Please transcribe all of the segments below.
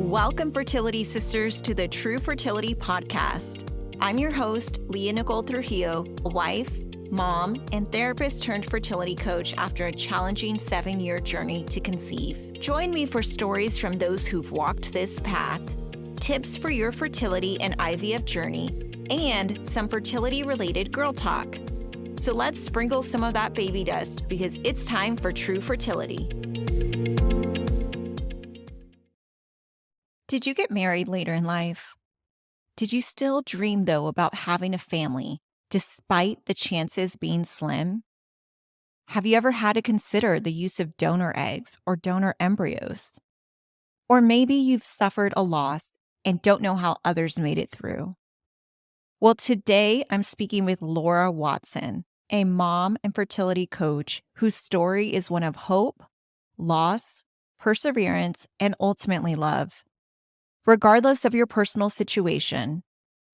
Welcome, fertility sisters, to the Tru Fertility Podcast. I'm your host, Lea Nicole Trujillo, a wife, mom, and therapist turned fertility coach after a challenging 7-year journey to conceive. Join me for stories from those who've walked this path, tips for your fertility and IVF journey, and some fertility-related girl talk. So let's sprinkle some of that baby dust because it's time for Tru Fertility. Did you get married later in life? Did you still dream, though, about having a family, despite the chances being slim? Have you ever had to consider the use of donor eggs or donor embryos? Or maybe you've suffered a loss and don't know how others made it through. Well, today I'm speaking with Laura Watson, a mom and fertility coach whose story is one of hope, loss, perseverance, and ultimately love. Regardless of your personal situation,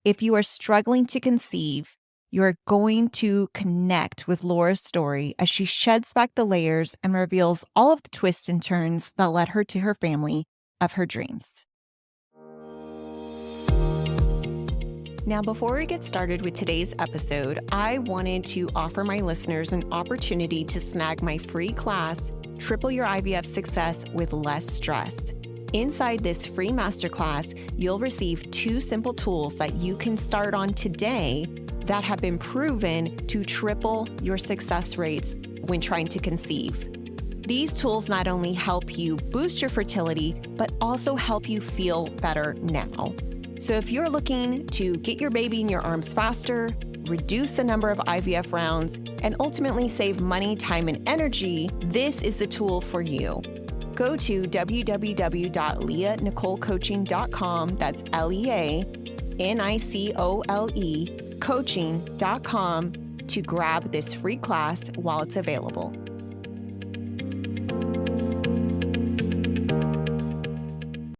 if you are struggling to conceive, you are going to connect with Laura's story as she sheds back the layers and reveals all of the twists and turns that led her to her family of her dreams. Now, before we get started with today's episode, I wanted to offer my listeners an opportunity to snag my free class, Triple Your IVF Success with Less Stress. Inside this free masterclass, you'll receive 2 simple tools that you can start on today that have been proven to triple your success rates when trying to conceive. These tools not only help you boost your fertility, but also help you feel better now. So if you're looking to get your baby in your arms faster, reduce the number of IVF rounds, and ultimately save money, time, and energy, this is the tool for you. Go to www.leanicolecoaching.com, that's LEANICOLE, coaching.com to grab this free class while it's available.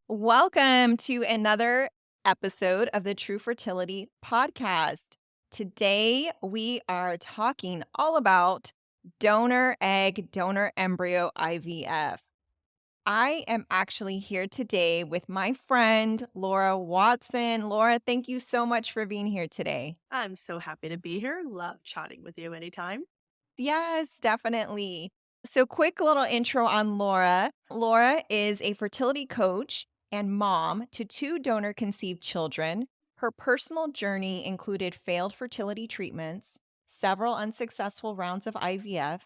Welcome to another episode of the Tru Fertility Podcast. Today, we are talking all about donor egg, donor embryo IVF. I am actually here today with my friend, Laura Watson. Laura, thank you so much for being here today. I'm so happy to be here. Love chatting with you anytime. Yes, definitely. So quick little intro on Laura. Laura is a fertility coach and mom to 2 donor-conceived children. Her personal journey included failed fertility treatments, several unsuccessful rounds of IVF,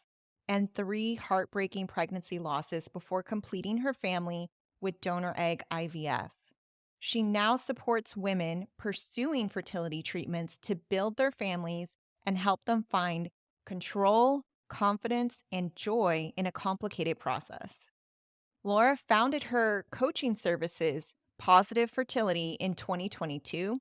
and 3 heartbreaking pregnancy losses before completing her family with donor egg IVF. She now supports women pursuing fertility treatments to build their families and help them find control, confidence, and joy in a complicated process. Laura founded her coaching services, Positive Fertility, in 2022.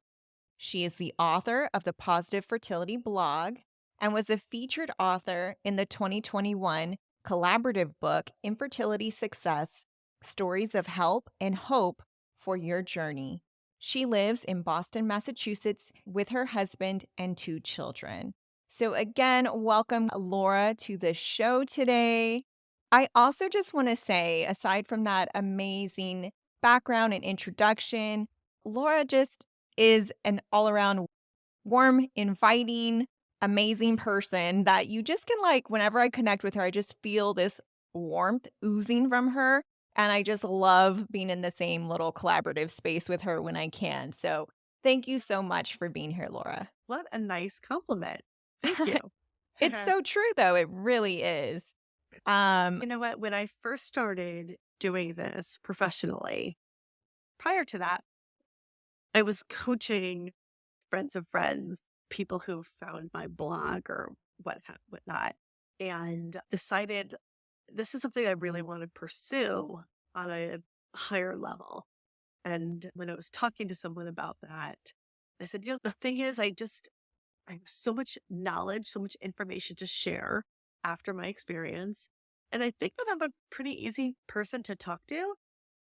She is the author of the Positive Fertility blog and was a featured author in the 2021 collaborative book, Infertility Success: Stories of Help and Hope for Your Journey. She lives in Boston, Massachusetts with her husband and 2 children. So again, welcome Laura to the show today. I also just want to say, aside from that amazing background and introduction, Laura just is an all-around warm, inviting, amazing person that you just can whenever I connect with her, I just feel this warmth oozing from her. And I just love being in the same little collaborative space with her when I can. So thank you so much for being here, Laura. What a nice compliment. Thank you. It's so true, though. It really is. You know what? When I first started doing this professionally, prior to that, I was coaching friends of friends, people who found my blog or whatnot, and decided this is something I really want to pursue on a higher level. And when I was talking to someone about that, I said, the thing is, I have so much knowledge, so much information to share after my experience. And I think that I'm a pretty easy person to talk to.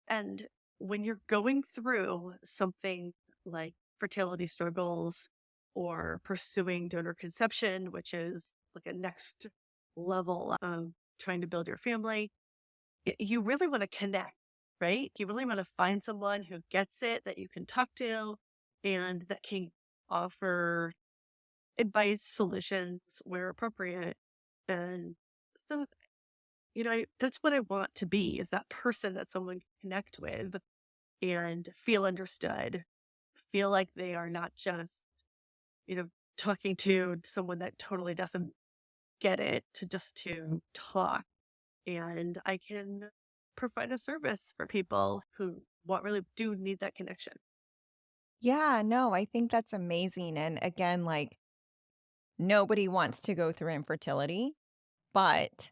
And when you're going through something like fertility struggles or pursuing donor conception, which is like a next level of trying to build your family, you really want to connect, right? You really want to find someone who gets it, that you can talk to, and that can offer advice, solutions where appropriate. And so, that's what I want to be, is that person that someone can connect with and feel understood, feel like they are not just, you know, talking to someone that totally doesn't get it, to talk. And I can provide a service for people who really do need that connection. Yeah, no, I think that's amazing. And again, like nobody wants to go through infertility, but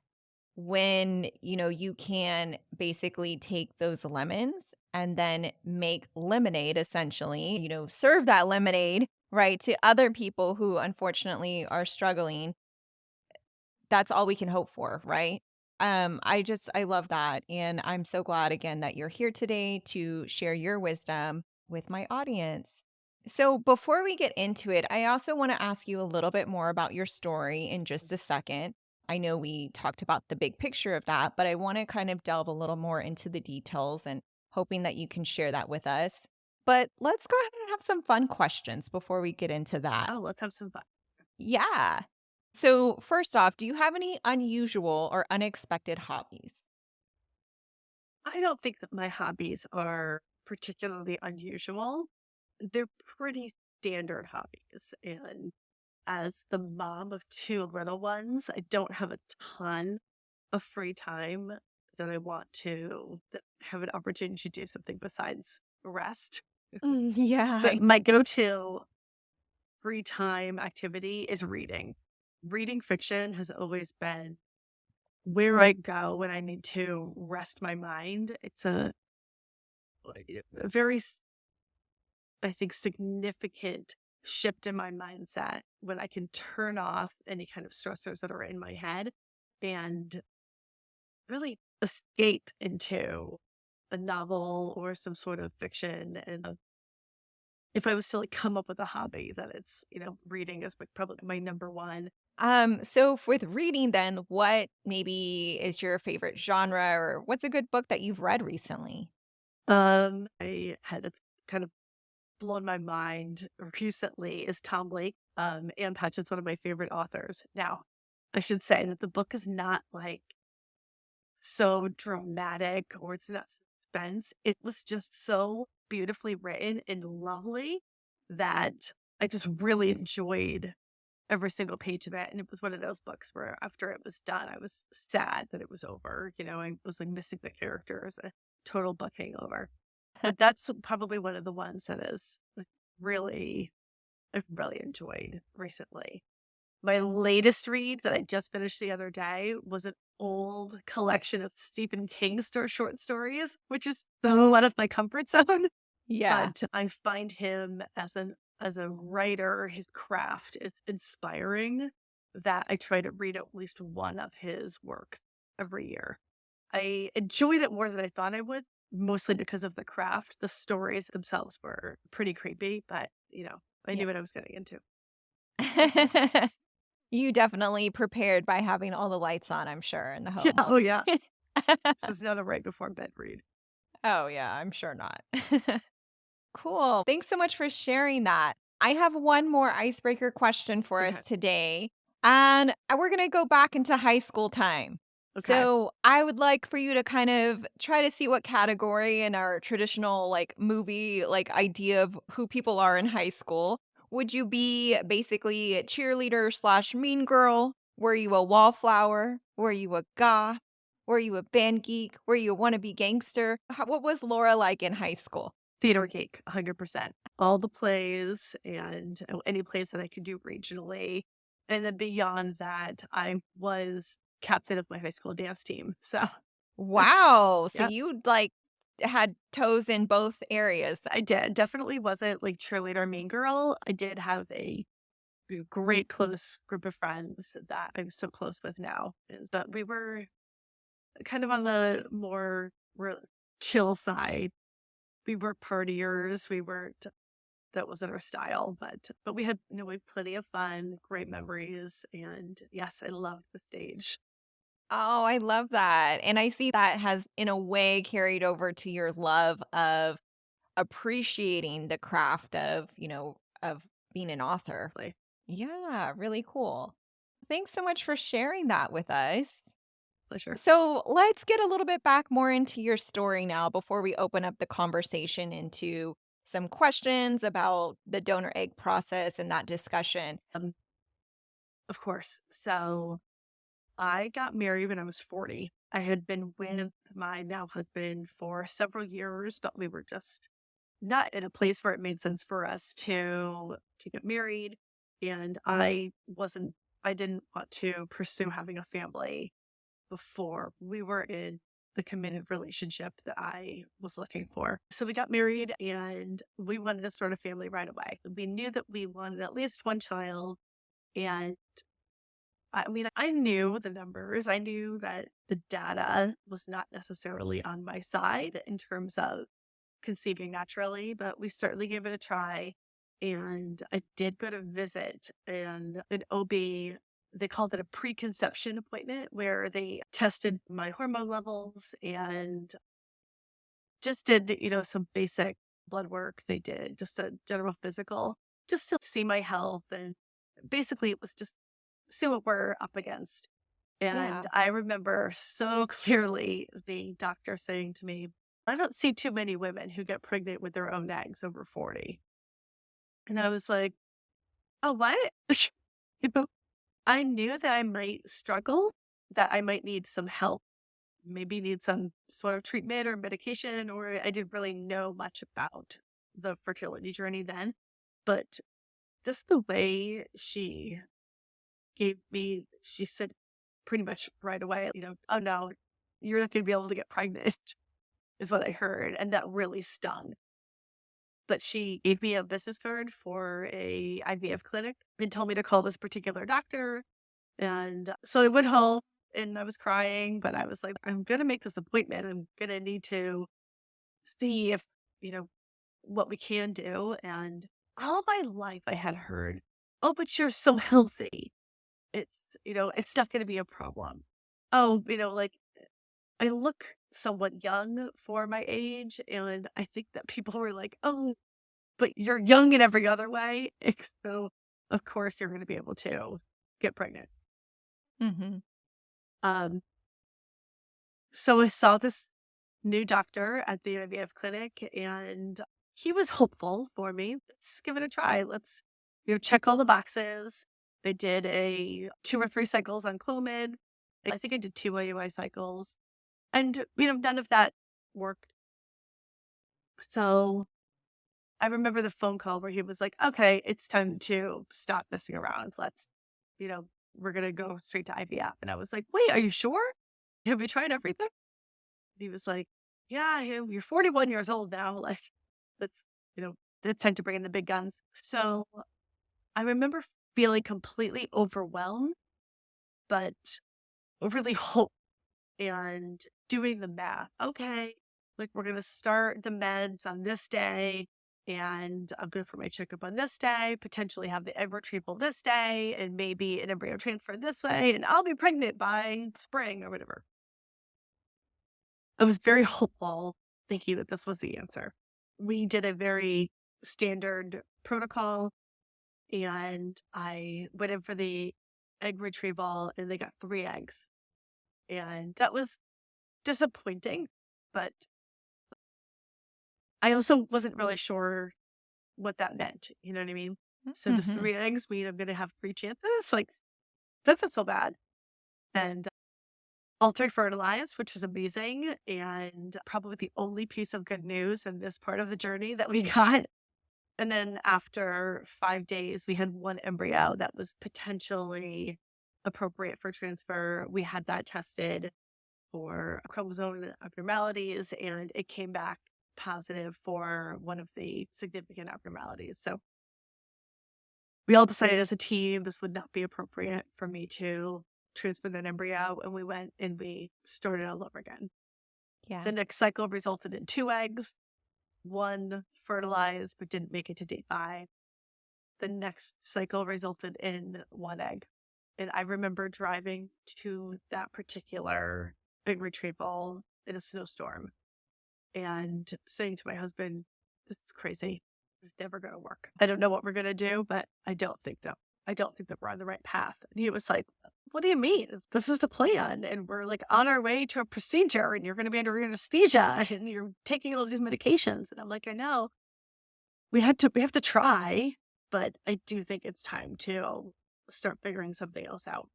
when, you can basically take those lemons and then make lemonade essentially, serve that lemonade, right, to other people who unfortunately are struggling. That's all we can hope for, right? I love that. And I'm so glad again that you're here today to share your wisdom with my audience. So, before we get into it, I also want to ask you a little bit more about your story in just a second. I know we talked about the big picture of that, but I want to kind of delve a little more into the details and hoping that you can share that with us. But let's go ahead and have some fun questions before we get into that. Oh, let's have some fun. Yeah. So, first off, do you have any unusual or unexpected hobbies? I don't think that my hobbies are particularly unusual. They're pretty standard hobbies. And as the mom of two little ones, I don't have a ton of free time that I want to have an opportunity to do something besides rest. Yeah. But my go-to free time activity is reading. Reading fiction has always been where I go when I need to rest my mind. It's a very, I think, significant shift in my mindset when I can turn off any kind of stressors that are in my head and really escape into a novel or some sort of fiction. And if I was to like come up with a hobby, that it's, reading is probably my number one. So with reading then, what maybe is your favorite genre or what's a good book that you've read recently? I had it's kind of blown my mind recently is Tom Blake. Ann Patchett's one of my favorite authors. Now, I should say that the book is not like so dramatic or it's not suspense. It was just so beautifully written and lovely that I just really enjoyed every single page of it. And it was one of those books where after it was done, I was sad that it was over. I was like missing the characters, a total book hangover. But that's probably one of the ones that is like really, I've really enjoyed recently. My latest read that I just finished the other day was an old collection of Stephen King short stories, which is so out of my comfort zone. Yeah. But I find him as a writer, his craft is inspiring that I try to read at least one of his works every year. I enjoyed it more than I thought I would, mostly because of the craft. The stories themselves were pretty creepy, but I Yeah. knew what I was getting into. You definitely prepared by having all the lights on, I'm sure, in the Yeah. home. Oh yeah. This is not a right before bed read. Oh, yeah, I'm sure not. Cool. Thanks so much for sharing that. I have one more icebreaker question for Okay. us today, and we're going to go back into high school time. Okay. So, I would like for you to kind of try to see what category in our traditional like movie like idea of who people are in high school. Would you be basically a cheerleader slash mean girl? Were you a wallflower? Were you a goth? Were you a band geek? Were you a wannabe gangster? What was Laura like in high school? Theater geek, 100%. All the plays and any plays that I could do regionally. And then beyond that, I was captain of my high school dance team. So, Wow. So yeah, you like had toes in both areas. I did. Definitely wasn't like cheerleader mean girl. I did have a great close group of friends that I'm so close with now. But we were kind of on the more chill side. We were partiers. We weren't that wasn't our style, but we had we had plenty of fun, great memories, and yes, I loved the stage. Oh, I love that. And I see that has, in a way, carried over to your love of appreciating the craft of, of being an author. Like, Yeah, really cool. Thanks so much for sharing that with us. pleasure. So let's get a little bit back more into your story now before we open up the conversation into some questions about the donor egg process and that discussion. Um, of course. So I got married when I was 40. I had been with my now husband for several years, but we were just not in a place where it made sense for us to get married. And I didn't want to pursue having a family before we were in the committed relationship that I was looking for. So we got married and we wanted to start a family right away. We knew that we wanted at least one child. And I mean, I knew the numbers. I knew that the data was not necessarily on my side in terms of conceiving naturally, but we certainly gave it a try. And I did go to visit and an OB, they called it a preconception appointment where they tested my hormone levels and just did, some basic blood work. They did just a general physical, just to see my health. And basically it was just see what we're up against. Yeah. And I remember so clearly the doctor saying to me, I don't see too many women who get pregnant with their own eggs over 40. And I was like, oh, what? You know, I knew that I might struggle, that I might need some help, maybe need some sort of treatment or medication, or I didn't really know much about the fertility journey then. But just the way she said pretty much right away, oh no, you're not going to be able to get pregnant, is what I heard. And that really stung. But she gave me a business card for a IVF clinic and told me to call this particular doctor. And so I went home and I was crying, but I was like, I'm going to make this appointment. I'm going to need to see if, what we can do. And all my life I had heard, oh, but you're so healthy. It's not going to be a problem. Oh, like I look somewhat young for my age. And I think that people were like, oh, but you're young in every other way. So, of course, you're going to be able to get pregnant. Mm-hmm. Um, so I saw this new doctor at the IVF clinic, and he was hopeful for me. Let's give it a try. Let's, check all the boxes. I did 2 or 3 cycles on Clomid. I think I did 2 IUI cycles, and none of that worked. So I remember the phone call where he was like, okay, it's time to stop messing around. Let's, we're going to go straight to IVF. And I was like, wait, are you sure? Have you tried everything? He was like, yeah, you're 41 years old now. Like, let's, it's time to bring in the big guns. So I remember feeling completely overwhelmed, but overly hopeful and doing the math. Okay, like we're going to start the meds on this day. And I'm good for my checkup on this day, potentially have the egg retrieval this day, and maybe an embryo transfer this way, and I'll be pregnant by spring or whatever. I was very hopeful, thinking that this was the answer. We did a very standard protocol, and I went in for the egg retrieval, and they got 3 eggs. And that was disappointing, but I also wasn't really sure what that meant. You know what I mean? So just Mm-hmm. 3 eggs mean I'm going to have 3 chances? Like, that's not so bad. And all 3 fertilized, which was amazing. And probably the only piece of good news in this part of the journey that we got. And then after 5 days, we had 1 embryo that was potentially appropriate for transfer. We had that tested for chromosome abnormalities, and it came back positive for one of the significant abnormalities. So we all decided as a team this would not be appropriate for me to transfer that embryo, and we went and we started all over again. Yeah. The next cycle resulted in 2 eggs, 1 fertilized but didn't make it to day 5. The next cycle resulted in 1 egg. And I remember driving to that particular egg retrieval in a snowstorm and saying to my husband, this is crazy. It's never going to work. I don't know what we're going to do, but I don't think that we're on the right path. And he was like, what do you mean? This is the plan. And we're like on our way to a procedure and you're going to be under anesthesia and you're taking all these medications. And I'm like, I know we have to try, but I do think it's time to start figuring something else out.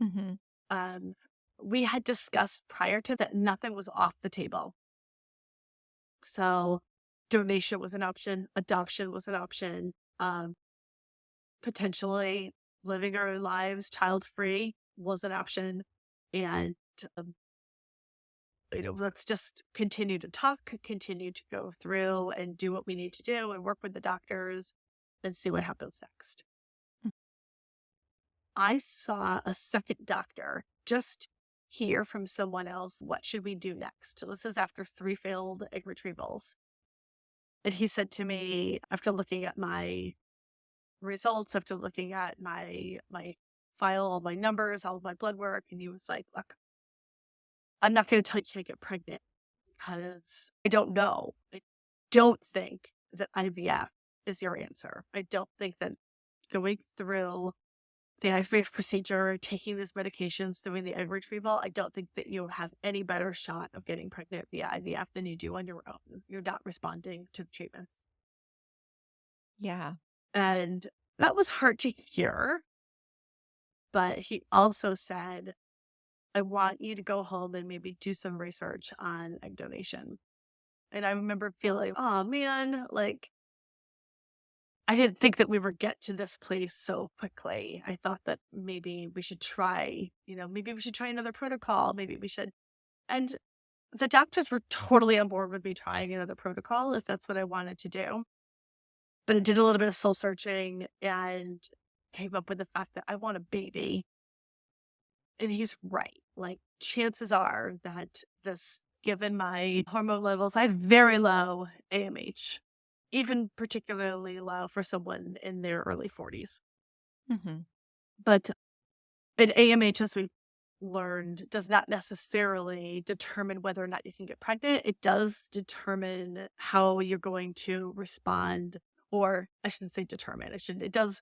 Mm-hmm. We had discussed prior to that nothing was off the table. So donation was an option, adoption was an option, potentially living our lives child-free was an option. And, let's just continue to talk, continue to go through and do what we need to do and work with the doctors and see what happens next. I saw a second doctor just hear from someone else, what should we do next? This is after 3 failed egg retrievals. And he said to me, after looking at my results, after looking at my file, all my numbers, all of my blood work, and he was like, look, I'm not going to tell you can't get pregnant because I don't know. I don't think that IVF is your answer. I don't think that going through the IVF procedure, taking these medications, doing the egg retrieval, I don't think that you have any better shot of getting pregnant via IVF than you do on your own. You're not responding to the treatments. Yeah. And that was hard to hear. But he also said, I want you to go home and maybe do some research on egg donation. And I remember feeling, oh man, like, I didn't think that we would get to this place so quickly. I thought that maybe we should try, maybe we should try another protocol. Maybe we should. And the doctors were totally on board with me trying another protocol if that's what I wanted to do. But I did a little bit of soul searching and came up with the fact that I want a baby. And he's right. Like, chances are that this, given my hormone levels, I had very low AMH. Even particularly low for someone in their early 40s. Mm-hmm. But an AMH, as we've learned, does not necessarily determine whether or not you can get pregnant. It does determine how you're going to respond, or I shouldn't say determine. It does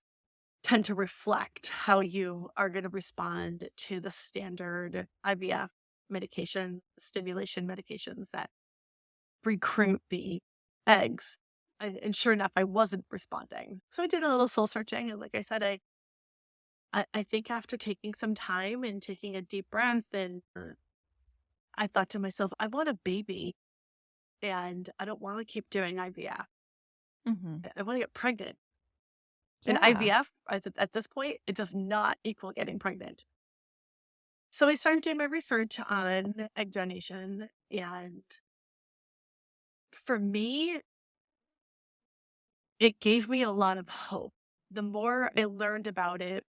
tend to reflect how you are going to respond to the standard IVF medication, stimulation medications that recruit the eggs. And sure enough, I wasn't responding. So I did a little soul searching. And like I said, I think after taking some time and taking a deep breath, and I thought to myself, I want a baby and I don't want to keep doing IVF. Mm-hmm. I want to get pregnant. Yeah. And IVF, at this point, it does not equal getting pregnant. So I started doing my research on egg donation. And for me, it gave me a lot of hope. The more I learned about it,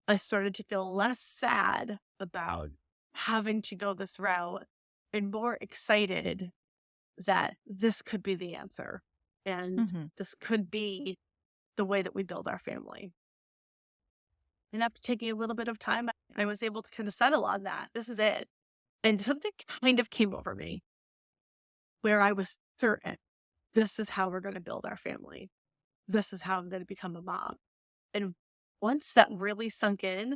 I started to feel less sad about having to go this route and more excited that this could be the answer. And this could be the way that we build our family. And after taking a little bit of time, I was able to kind of settle on that. This is it. And something kind of came over me where I was certain this is how we're going to build our family. This is how I'm going to become a mom. And once that really sunk in,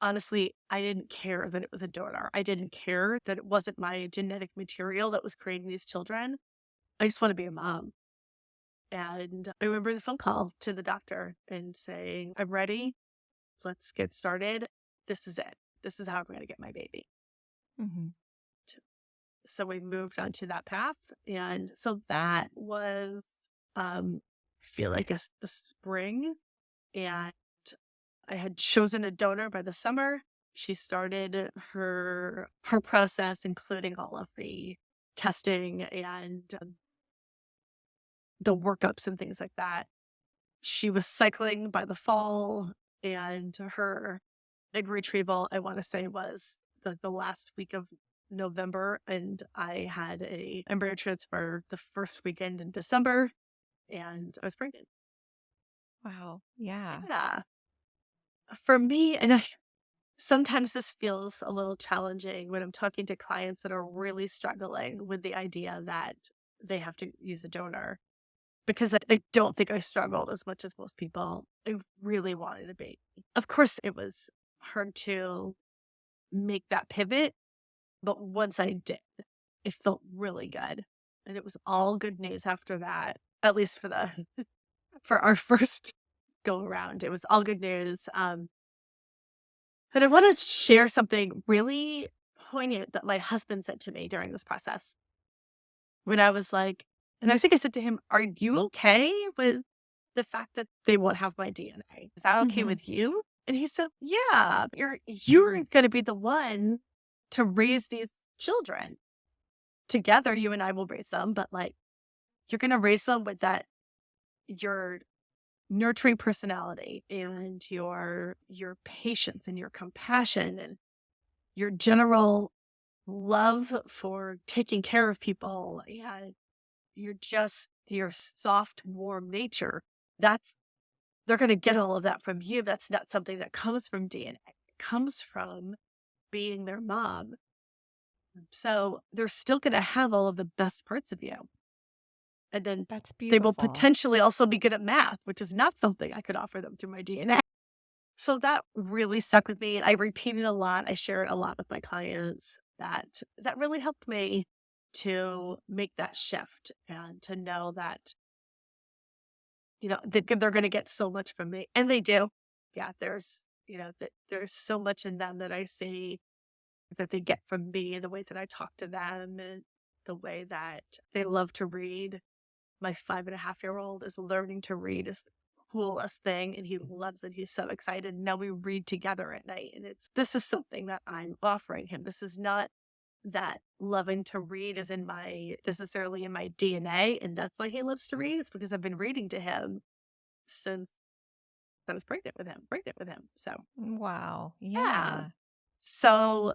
honestly, I didn't care that it was a donor. I didn't care that it wasn't my genetic material that was creating these children. I just want to be a mom. And I remember the phone call to the doctor and saying, I'm ready. Let's get started. This is it. This is how I'm going to get my baby. Mm-hmm. So we moved on to that path. And so that was, I feel like the spring. And I had chosen a donor by the summer. She started her process, including all of the testing and the workups and things like that. She was cycling by the fall, and her egg retrieval, I want to say, was the last week of November, and I had a embryo transfer the first weekend in December, and I was pregnant. Wow. Yeah. Yeah. for me, sometimes this feels a little challenging when I'm talking to clients that are really struggling with the idea that they have to use a donor, because I don't think I struggled as much as most people. I really wanted a baby. Of course, it was hard to make that pivot, but once I did, it felt really good. And it was all good news after that, at least for the for our first go around. It was all good news. And I want to share something really poignant that my husband said to me during this process. When I was like, and I think I said to him, "Are you okay with the fact that they won't have my DNA? Is that okay Mhm. with you?" And he said, "Yeah, you're going to be the one to raise these children. Together, you and I will raise them, but like you're going to raise them with that your nurturing personality and your patience and your compassion and your general love for taking care of people, and your soft, warm nature. They're going to get all of that from you. That's not something that comes from DNA. It comes from being their mom. So they're still going to have all of the best parts of you. And then That's they will beautiful. potentially also be good at math, which is not something I could offer them through my DNA. So that really stuck with me. And I repeat it a lot. I share it a lot with my clients. That really helped me to make that shift and to know that, they're going to get so much from me. And they do. Yeah, there's so much in them that I see that they get from me, and the way that I talk to them and the way that they love to read. My 5.5-year-old is learning to read is the coolest thing, and he loves it. He's so excited. Now we read together at night, and this is something that I'm offering him. This is not that loving to read is necessarily in my DNA, and that's why he loves to read. It's because I've been reading to him since I was pregnant with him. So Wow. yeah. Yeah. So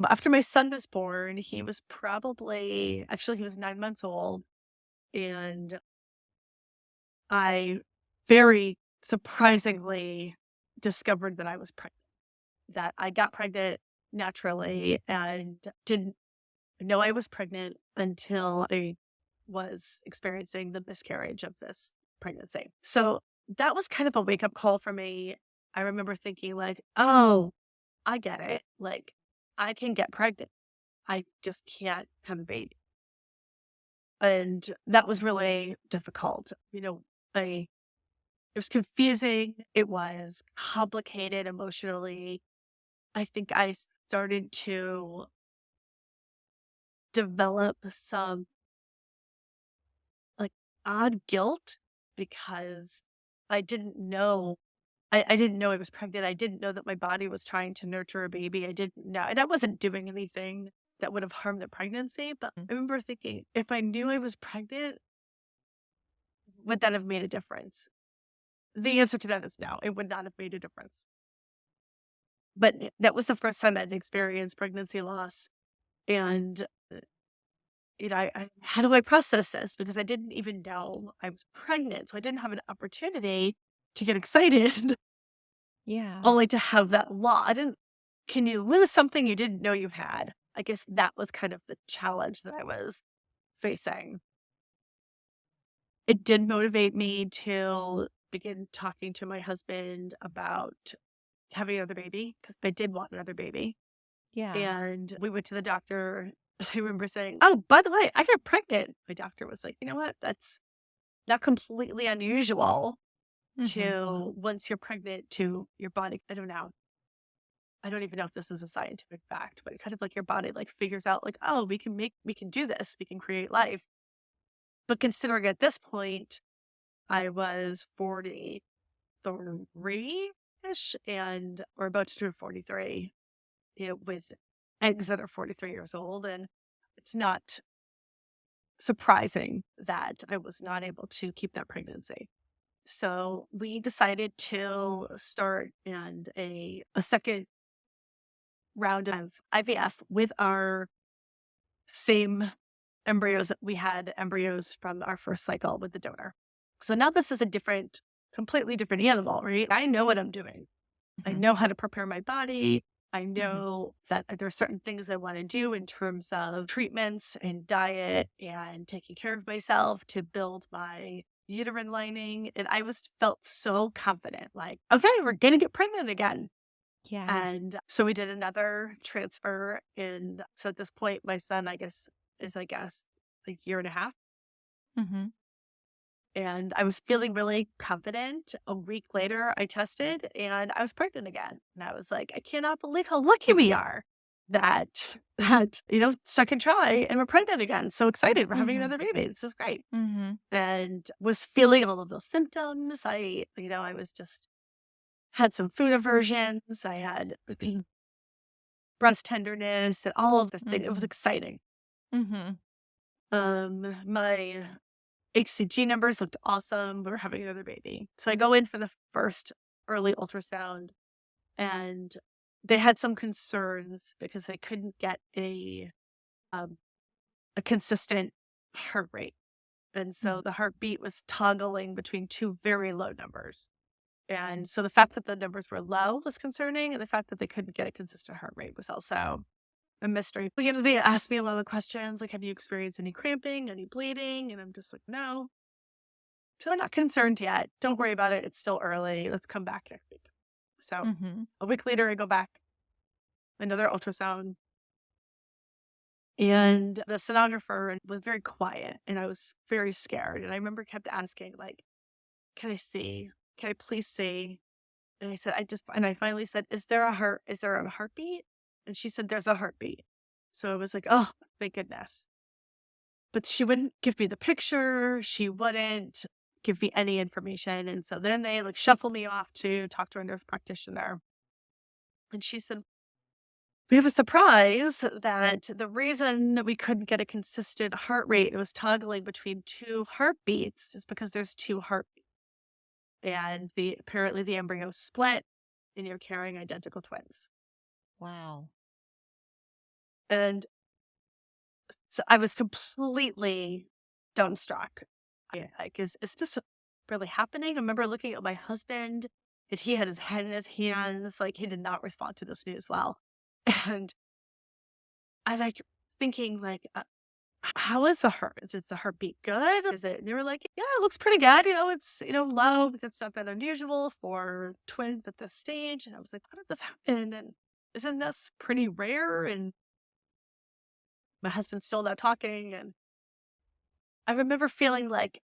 after my son was born, he was 9 months old, and I very surprisingly discovered that I was pregnant, that I got pregnant naturally and didn't know I was pregnant until I was experiencing the miscarriage of this pregnancy. So that was kind of a wake up call for me. I remember thinking like, oh, I get it. Like I can get pregnant. I just can't have a baby. And that was really difficult. It was confusing. It was complicated emotionally. I think I started to develop some like odd guilt because I didn't know. I didn't know I was pregnant. I didn't know that my body was trying to nurture a baby. I didn't know. And I wasn't doing anything that would have harmed the pregnancy. But I remember thinking, if I knew I was pregnant, would that have made a difference? The answer to that is no. It would not have made a difference. But that was the first time I'd experienced pregnancy loss. And, how do I process this? Because I didn't even know I was pregnant. So I didn't have an opportunity to get excited, Yeah. only to have that loss. Can you lose something you didn't know you had? I guess that was kind of the challenge that I was facing. It did motivate me to begin talking to my husband about having another baby, because I did want another baby. Yeah. And we went to the doctor. I remember saying, "Oh, by the way, I got pregnant." My doctor was like, "You know what? That's not completely unusual Mhm. to once you're pregnant to your body." I don't know. I don't even know if this is a scientific fact, but kind of like your body like figures out like, "Oh, we can do this. We can create life." But considering at this point, I was 43-ish and we're about to turn 43, with eggs that are 43 years old. And it's not surprising that I was not able to keep that pregnancy. So we decided to start and a second round of IVF with our same embryos that we had embryos from our first cycle with the donor. So now this is a different completely different animal, right? I know what I'm doing. I know how to prepare my body. I know that there's certain things I want to do in terms of treatments and diet and taking care of myself to build my uterine lining. And I felt so confident, like, okay, we're going to get pregnant again. Yeah. And so we did another transfer. And so at this point, my son, is a year and a half. Mm-hmm. And I was feeling really confident. A week later, I tested and I was pregnant again. And I was like, I cannot believe how lucky we are that second try and we're pregnant again. So excited. We're having another baby. This is great. Mm-hmm. And was feeling all of those symptoms. I was just had some food aversions. I had breast tenderness and all of the things. It was exciting. Mm-hmm. My HCG numbers looked awesome. We were having another baby. So I go in for the first early ultrasound and they had some concerns because they couldn't get a consistent heart rate. And so the heartbeat was toggling between two very low numbers. And so the fact that the numbers were low was concerning, and the fact that they couldn't get a consistent heart rate was also a mystery. But, they asked me a lot of questions, like, have you experienced any cramping, any bleeding? And I'm just like, no. So they're not concerned yet. Don't worry about it. It's still early. Let's come back next week. So a week later, I go back, another ultrasound. And the sonographer was very quiet and I was very scared. And I remember kept asking, like, can I see? Can I please see? And I said, and I finally said, is there a heartbeat? And she said, there's a heartbeat. So I was like, oh, thank goodness. But she wouldn't give me the picture. She wouldn't give me any information. And so then they shuffle me off to talk to a nurse practitioner. And she said, we have a surprise that the reason we couldn't get a consistent heart rate, it was toggling between two heartbeats, is because there's two heartbeats. And apparently the embryo split and you're carrying identical twins. Wow. And so I was completely dumbstruck. Is this really happening? I remember looking at my husband and he had his head in his hands. Like, he did not respond to this news well. And I was thinking, how is the heart? Is the heartbeat good? And they were like, yeah, it looks pretty good. It's, low, but it's not that unusual for twins at this stage. And I was like, how did this happen? And isn't this pretty rare? And my husband's still not talking. And I remember feeling like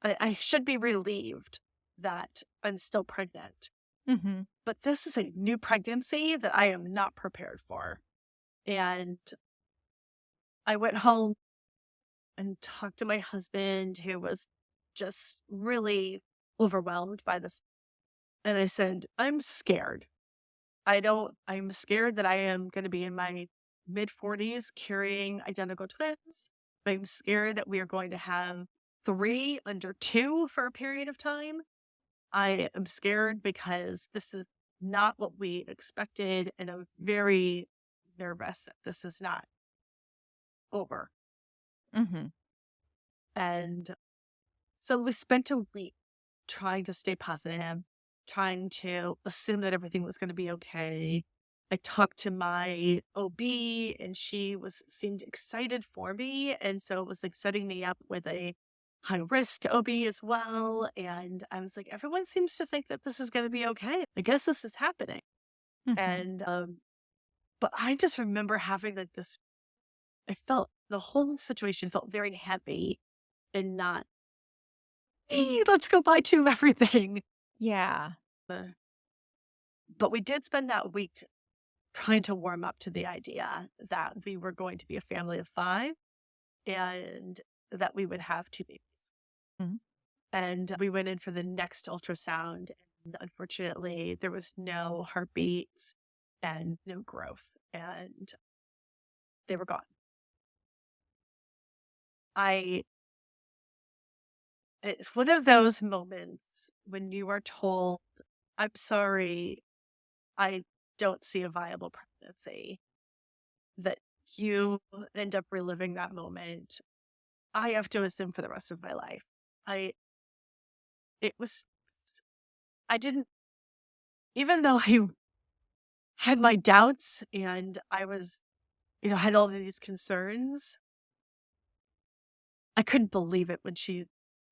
I should be relieved that I'm still pregnant. But this is a new pregnancy that I am not prepared for. And I went home and talked to my husband, who was just really overwhelmed by this. And I said, I'm scared. I'm scared that I am going to be in my mid 40s carrying identical twins. I'm scared that we are going to have 3 under 2 for a period of time. I am scared because this is not what we expected. And I'm very nervous that this is not over. And so we spent a week trying to stay positive, trying to assume that everything was going to be okay. I talked to my OB and she seemed excited for me. And so it was setting me up with a high risk OB as well. And I was like, everyone seems to think that this is going to be okay. I guess this is happening. And, but I just remember having this, I felt the whole situation felt very heavy and not, hey, let's go buy to everything. Yeah. But we did spend that week trying to warm up to the idea that we were going to be a family of 5 and that we would have 2 babies. And we went in for the next ultrasound. And unfortunately, there was no heartbeats and no growth, and they were gone. It's one of those moments when you are told, I'm sorry, I don't see a viable pregnancy, that you end up reliving that moment. I have to assume for the rest of my life. it was, I didn't, even though I had my doubts and I was, had all of these concerns, I couldn't believe it when she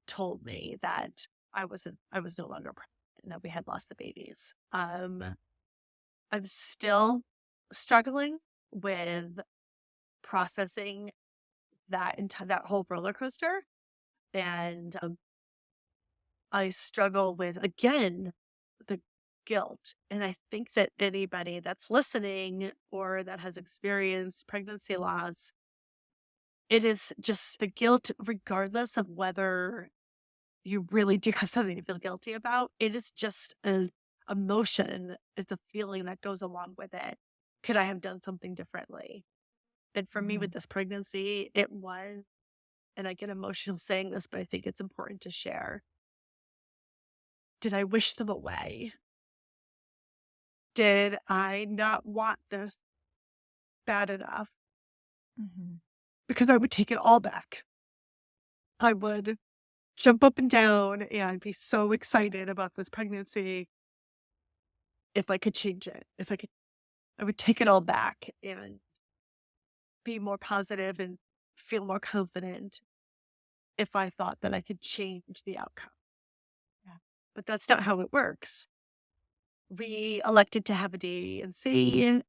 told me that I was no longer pregnant and that we had lost the babies. I'm still struggling with processing that that whole roller coaster, and I struggle with, again, the guilt. And I think that anybody that's listening or that has experienced pregnancy loss, it is just the guilt, regardless of whether you really do have something to feel guilty about. It is just an emotion, it's a feeling that goes along with it. Could I have done something differently? And for me with this pregnancy, it was, and I get emotional saying this, but I think it's important to share. Did I wish them away? Did I not want this bad enough? Because I would take it all back. I would jump up and down and be so excited about this pregnancy. If I could change it, I would take it all back and be more positive and feel more confident if I thought that I could change the outcome. Yeah. But that's not how it works. We elected to have a D&C,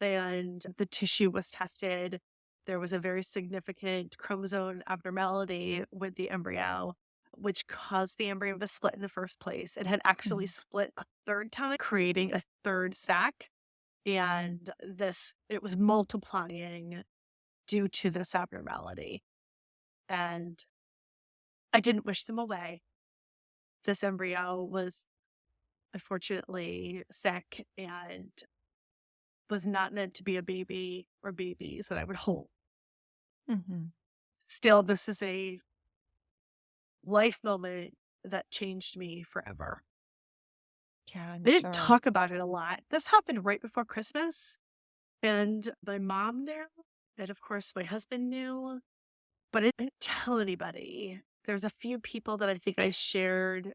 and the tissue was tested. There was a very significant chromosome abnormality with the embryo, which caused the embryo to split in the first place. It had actually split a third time, creating a third sac. And it was multiplying due to this abnormality. And I didn't wish them away. This embryo was unfortunately sick and was not meant to be a baby or babies that I would hold. Still, this is a life moment that changed me forever. Yeah, I didn't talk about it a lot. This happened right before Christmas, and my mom knew, and of course my husband knew, but I didn't tell anybody. There's a few people that I think I shared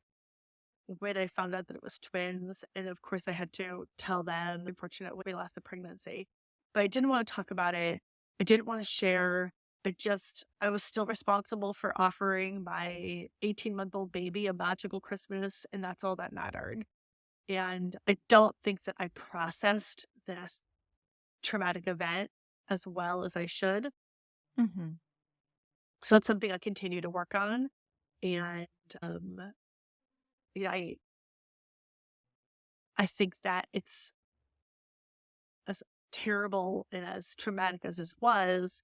when I found out that it was twins, and of course I had to tell them. Unfortunately, we lost the pregnancy, but I didn't want to talk about it. I didn't want to share. I was still responsible for offering my 18-month-old baby a magical Christmas, and that's all that mattered. And I don't think that I processed this traumatic event as well as I should. So that's something I continue to work on. And I think that it's as terrible and as traumatic as this was,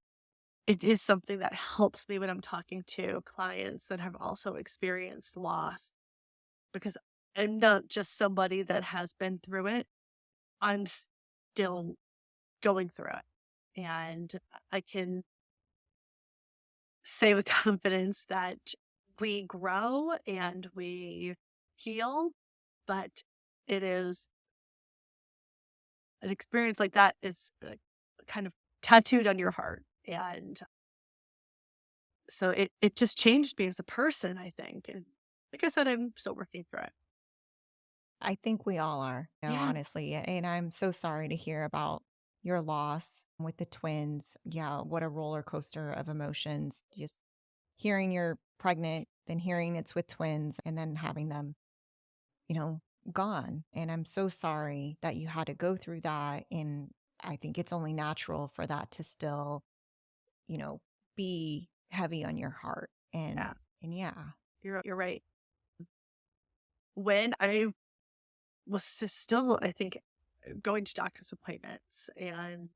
it is something that helps me when I'm talking to clients that have also experienced loss, because I'm not just somebody that has been through it. I'm still going through it. And I can say with confidence that we grow and we heal, but it is an experience like that is kind of tattooed on your heart. And so it just changed me as a person, I think. And like I said, I'm still working through it. I think we all are, honestly. And I'm so sorry to hear about your loss with the twins. Yeah, what a roller coaster of emotions. Just hearing you're pregnant, then hearing it's with twins, and then having them, gone. And I'm so sorry that you had to go through that. And I think it's only natural for that to still, be heavy on your heart. And yeah. You're right. When I was still, I think, going to doctor's appointments and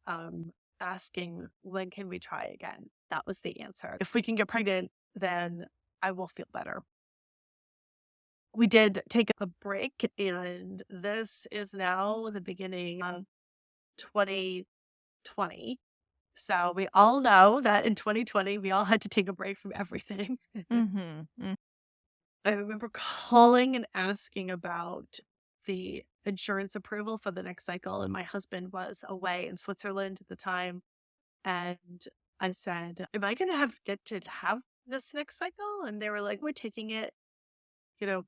asking, when can we try again? That was the answer. If we can get pregnant, then I will feel better. We did take a break, and this is now the beginning of 2020. So we all know that in 2020, we all had to take a break from everything. I remember calling and asking about the insurance approval for the next cycle, and my husband was away in Switzerland at the time. And I said, am I going to get to have this next cycle? And they were like, we're taking it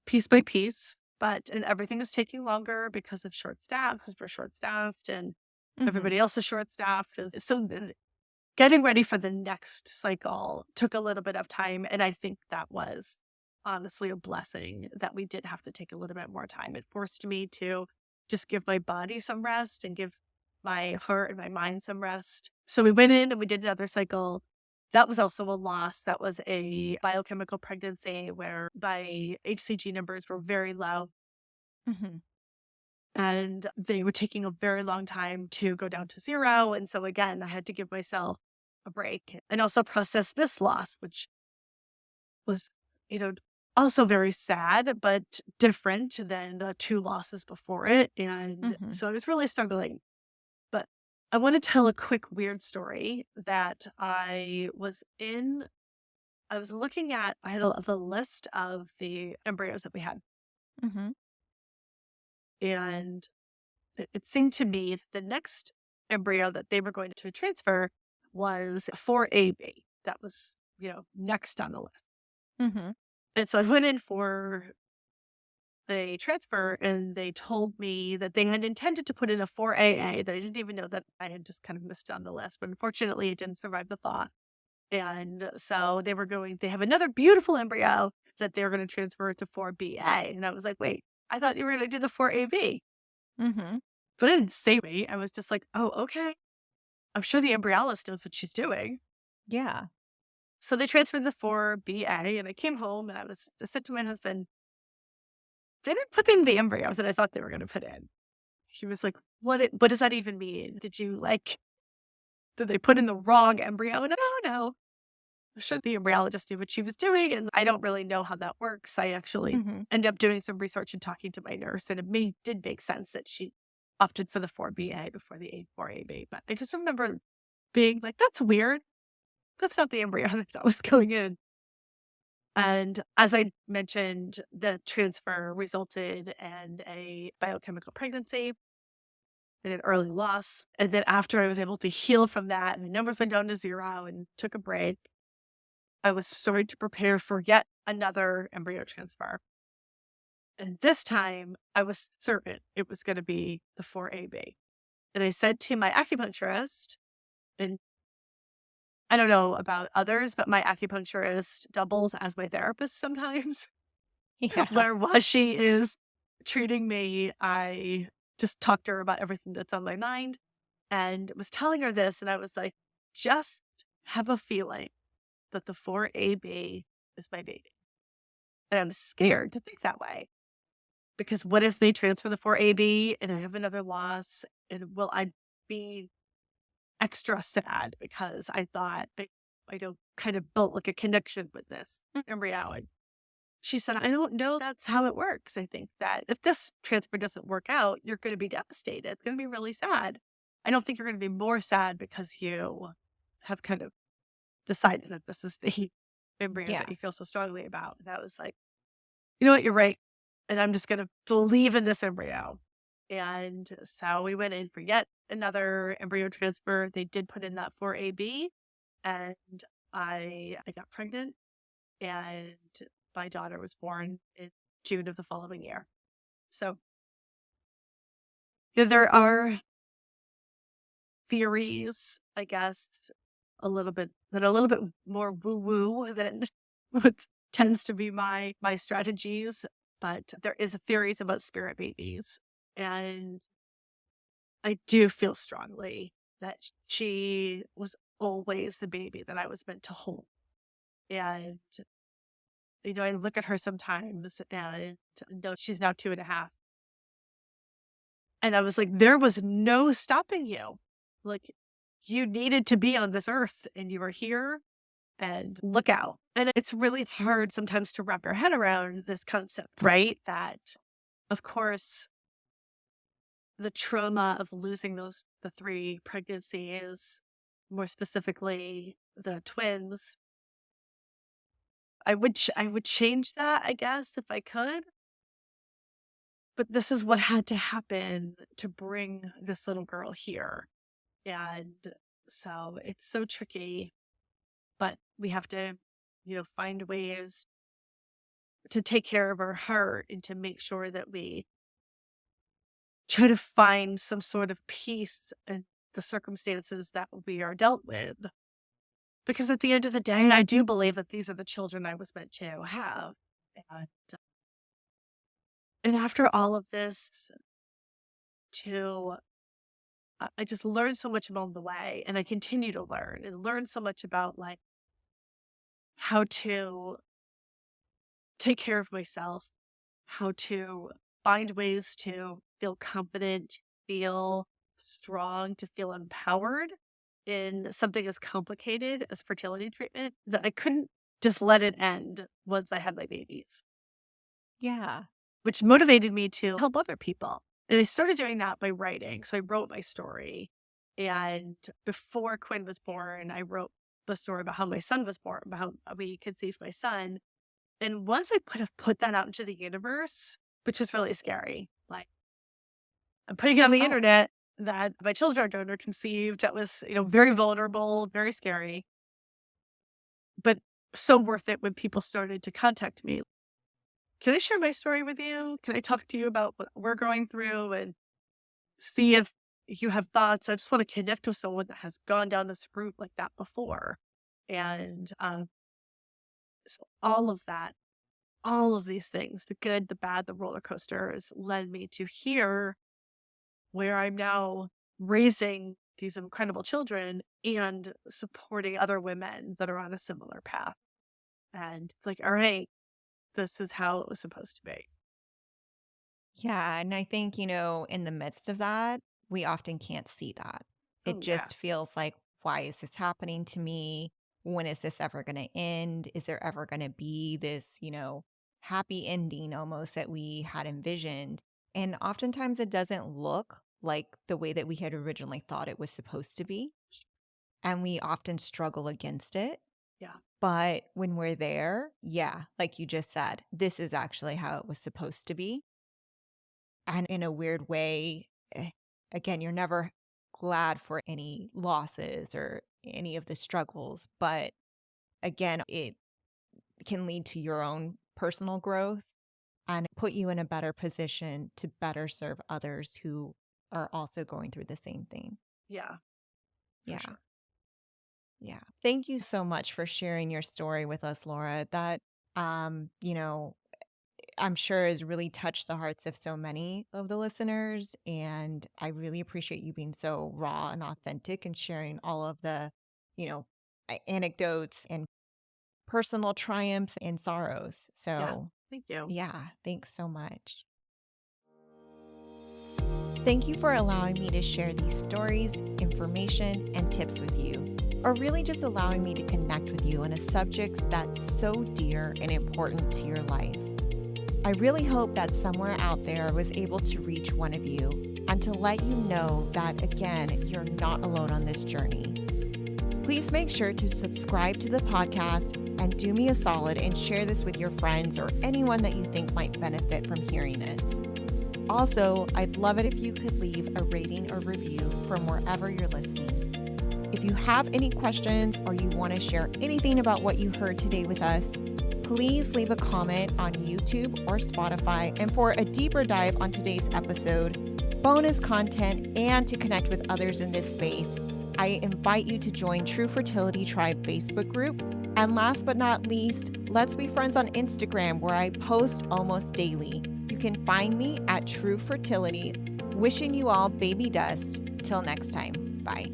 piece by piece. And everything is taking longer because of short staff, because we're short staffed and Mhm. everybody else is short staffed. So getting ready for the next cycle took a little bit of time. And I think that was honestly a blessing that we did have to take a little bit more time. It forced me to just give my body some rest and give my heart and my mind some rest. So we went in and we did another cycle. That was also a loss. That was a biochemical pregnancy where my HCG numbers were very low Mhm. and they were taking a very long time to go down to zero. And so again, I had to give myself a break and also process this loss, which was, you know, also very sad, but different than the two losses before it. And Mhm. so I was really struggling. But I want to tell a quick weird story that I was looking at, I had the list of the embryos that we had. Mhm. And it seemed to me that the next embryo that they were going to transfer was 4AB. That was, next on the list. Mhm. And so I went in for a transfer and they told me that they had intended to put in a 4AA that I didn't even know that I had just kind of missed on the list. But unfortunately, it didn't survive the thaw. And so they have another beautiful embryo that they're going to transfer to 4BA. And I was like, wait, I thought you were going to do the 4AB. Mhm. But it didn't say me. I was just like, oh, okay. I'm sure the embryologist knows what she's doing. Yeah. So they transferred the 4BA and I came home and I said to my husband, they didn't put in the embryos that I thought they were going to put in. He was like, what does that even mean? Did they put in the wrong embryo? And no. I'm sure the embryologist knew what she was doing. And I don't really know how that works. I actually Mhm. ended up doing some research and talking to my nurse, and did make sense that she opted for the 4BA before the 4AB. But I just remember being like, that's weird. That's not the embryo that was going in. And as I mentioned, the transfer resulted in a biochemical pregnancy and an early loss. And then after I was able to heal from that, and my numbers went down to zero and took a break, I was starting to prepare for yet another embryo transfer. And this time I was certain it was going to be the 4AB. And I said to my acupuncturist, and I don't know about others, but my acupuncturist doubles as my therapist sometimes. Yeah. Where while she is treating me, I just talked to her about everything that's on my mind and was telling her this. And I was like, just have a feeling that the 4AB is my baby. And I'm scared to think that way because what if they transfer the 4AB and I have another loss? And will I be extra sad because I thought I don't kind of built like a connection with this embryo? She said, I don't know that's how it works. I think that if this transfer doesn't work out, you're going to be devastated. It's going to be really sad. I don't think you're going to be more sad because you have kind of decided that this is the embryo Yeah. that you feel so strongly about. And I was like, you know what, you're right. And I'm just going to believe in this embryo. And so we went in for yet another embryo transfer. They did put in that 4AB and I got pregnant and my daughter was born in June of the following year. So there are theories, I guess, that are a little bit more woo-woo than what tends to be my strategies. But there is theories about spirit babies. And I do feel strongly that she was always the baby that I was meant to hold. And I look at her sometimes and know she's now 2.5. And I was like, there was no stopping you. Like, you needed to be on this earth and you were here and look out. And it's really hard sometimes to wrap your head around this concept, right? That, of course, the trauma of losing the three pregnancies, more specifically the twins, I would change that, I guess, if I could. But this is what had to happen to bring this little girl here. And so it's so tricky, but we have to, find ways to take care of our heart and to make sure that we try to find some sort of peace in the circumstances that we are dealt with. Because at the end of the day, I do believe that these are the children I was meant to have. And, and after all of this, I just learned so much along the way, and I continue to learn so much about like how to take care of myself, how to find ways to feel confident, feel strong, to feel empowered in something as complicated as fertility treatment, that I couldn't just let it end once I had my babies, Yeah. which motivated me to help other people. And I started doing that by writing. So I wrote my story. And before Quinn was born, I wrote the story about how my son was born, about how we conceived my son. And once I put that out into the universe, which was really scary, like I'm putting it on the internet that my children are donor conceived. That was, very vulnerable, very scary, but so worth it when people started to contact me. Can I share my story with you? Can I talk to you about what we're going through and see if you have thoughts? I just want to connect with someone that has gone down this route like that before. And so all of that, all of these things, the good, the bad, the roller coasters, led me to here where I'm now raising these incredible children and supporting other women that are on a similar path. And like, all right, this is how it was supposed to be. Yeah. And I think, in the midst of that, we often can't see that. It Oh, yeah. just feels like, why is this happening to me? When is this ever going to end? Is there ever going to be this, happy ending almost that we had envisioned? And oftentimes it doesn't look like the way that we had originally thought it was supposed to be. And we often struggle against it. Yeah. But when we're there, yeah, like you just said, this is actually how it was supposed to be. And in a weird way, again, you're never glad for any losses or any of the struggles. But again, it can lead to your own personal growth and put you in a better position to better serve others who are also going through the same thing. Yeah. Yeah. Sure. Yeah. Thank you so much for sharing your story with us, Laura. That, I'm sure has really touched the hearts of so many of the listeners. And I really appreciate you being so raw and authentic and sharing all of the, anecdotes and personal triumphs and sorrows. Yeah. So, Thank you. yeah, thanks so much. Thank you for allowing me to share these stories, information, and tips with you, or really just allowing me to connect with you on a subject that's so dear and important to your life. I really hope that somewhere out there was able to reach one of you and to let you know that, again, you're not alone on this journey. Please make sure to subscribe to the podcast and do me a solid and share this with your friends or anyone that you think might benefit from hearing this. Also, I'd love it if you could leave a rating or review from wherever you're listening. If you have any questions or you want to share anything about what you heard today with us, please leave a comment on YouTube or Spotify. And for a deeper dive on today's episode, bonus content, and to connect with others in this space, I invite you to join Tru Fertility Tribe Facebook group. And last but not least, let's be friends on Instagram, where I post almost daily. You can find me at Tru Fertility. Wishing you all baby dust. Till next time. Bye.